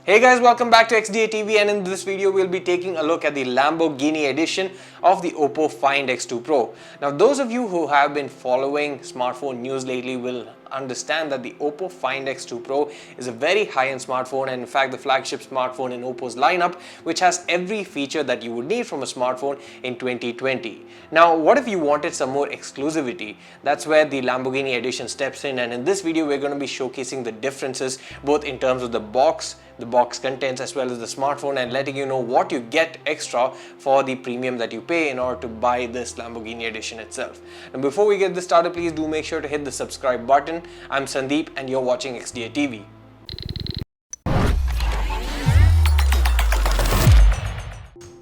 Hey guys, welcome back to XDA TV, and in this video we'll be taking a look at the Lamborghini edition of the OPPO Find X2 Pro. Now those of you who have been following smartphone news lately will understand that the OPPO Find X2 Pro is a very high-end smartphone, and in fact the flagship smartphone in OPPO's lineup, which has every feature that you would need from a smartphone in 2020. Now what if you wanted some more exclusivity? That's where the Lamborghini edition steps in, and in this video we're going to be showcasing the differences both in terms of the box contents as well as the smartphone, and letting you know what you get extra for the premium that you pay in order to buy this Lamborghini edition itself. And before we get this started, please do make sure to hit the subscribe button. I'm Sandeep and you're watching XDA TV.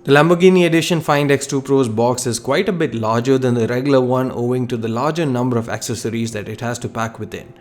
The Lamborghini Edition Find X2 Pro's box is quite a bit larger than the regular one, owing to the larger number of accessories that it has to pack within.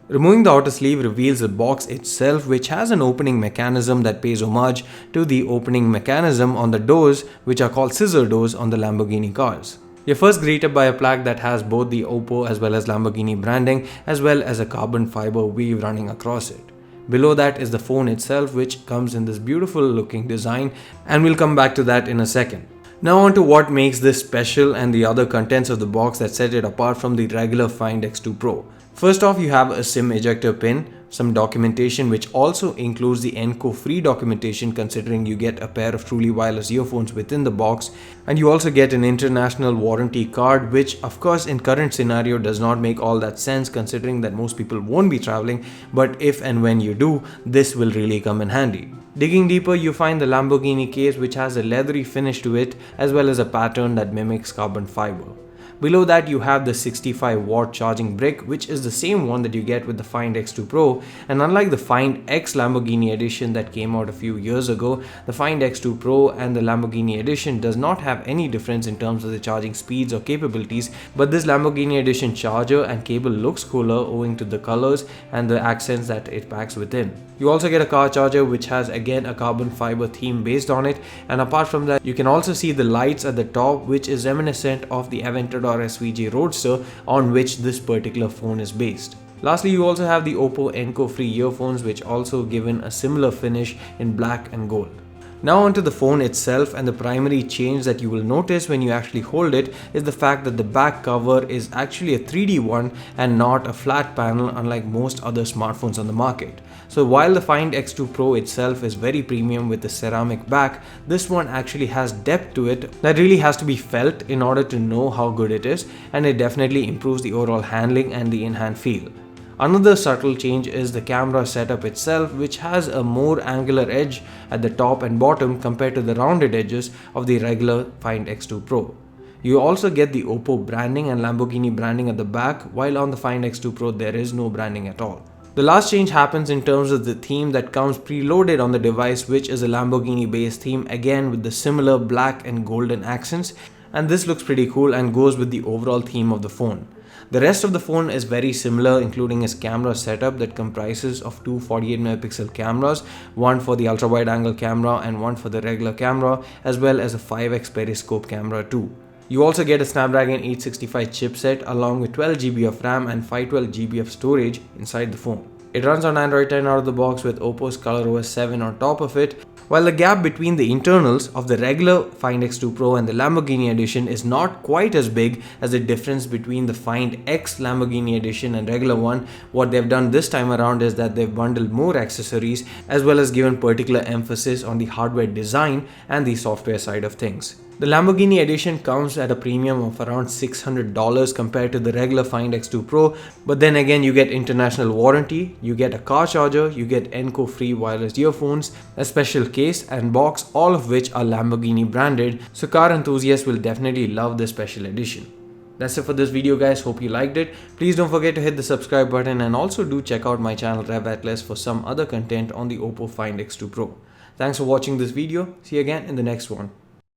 Removing the outer sleeve reveals the box itself, which has an opening mechanism that pays homage to the opening mechanism on the doors, which are called scissor doors on the Lamborghini cars. You're first greeted by a plaque that has both the OPPO as well as Lamborghini branding, as well as a carbon fiber weave running across it. Below that is the phone itself, which comes in this beautiful looking design, and we'll come back to that in a second. Now on to what makes this special and the other contents of the box that set it apart from the regular Find X2 Pro. First off, you have a SIM ejector pin, some documentation which also includes the NCO-free documentation, considering you get a pair of truly wireless earphones within the box, and you also get an international warranty card, which of course in current scenario does not make all that sense, considering that most people won't be traveling, but if and when you do, this will really come in handy. Digging deeper, you find the Lamborghini Case, which has a leathery finish to it as well as a pattern that mimics carbon fiber. Below that you have the 65-watt charging brick, which is the same one that you get with the Find X2 Pro, and unlike the Find X Lamborghini edition that came out a few years ago, the Find X2 Pro and the Lamborghini edition does not have any difference in terms of the charging speeds or capabilities, but this Lamborghini edition charger and cable looks cooler owing to the colors and the accents that it packs within. You also get a car charger which has again a carbon fiber theme based on it, and apart from that you can also see the lights at the top, which is reminiscent of the Aventador SVJ Roadster on which this particular phone is based. Lastly, you also have the OPPO NCO-free earphones, which also given a similar finish in black and gold. Now onto the phone itself, and the primary change that you will notice when you actually hold it is the fact that the back cover is actually a 3D one and not a flat panel, unlike most other smartphones on the market. So while the Find X2 Pro itself is very premium with the ceramic back, this one actually has depth to it that really has to be felt in order to know how good it is, and it definitely improves the overall handling and the in-hand feel. Another subtle change is the camera setup itself, which has a more angular edge at the top and bottom compared to the rounded edges of the regular Find X2 Pro. You also get the OPPO branding and Lamborghini branding at the back, while on the Find X2 Pro there is no branding at all. The last change happens in terms of the theme that comes preloaded on the device, which is a Lamborghini based theme, again with the similar black and golden accents, and this looks pretty cool and goes with the overall theme of the phone. The rest of the phone is very similar, including its camera setup that comprises of two 48MP cameras, one for the ultra wide angle camera and one for the regular camera, as well as a 5x periscope camera too. You also get a Snapdragon 865 chipset along with 12GB of RAM and 512GB of storage inside the phone. It runs on Android 10 out of the box with OPPO's ColorOS 7 on top of it, while the gap between the internals of the regular Find X2 Pro and the Lamborghini edition is not quite as big as the difference between the Find X Lamborghini edition and regular one. What they've done this time around is that they've bundled more accessories as well as given particular emphasis on the hardware design and the software side of things. The Lamborghini edition comes at a premium of around $600 compared to the regular Find X2 Pro, but then again you get international warranty, you get a car charger, you get NCO-free wireless earphones, a special case and box, all of which are Lamborghini branded, so car enthusiasts will definitely love this special edition. That's it for this video guys, hope you liked it. Please don't forget to hit the subscribe button, and also do check out my channel Rev Atlas for some other content on the OPPO Find X2 Pro. Thanks for watching this video, see you again in the next one.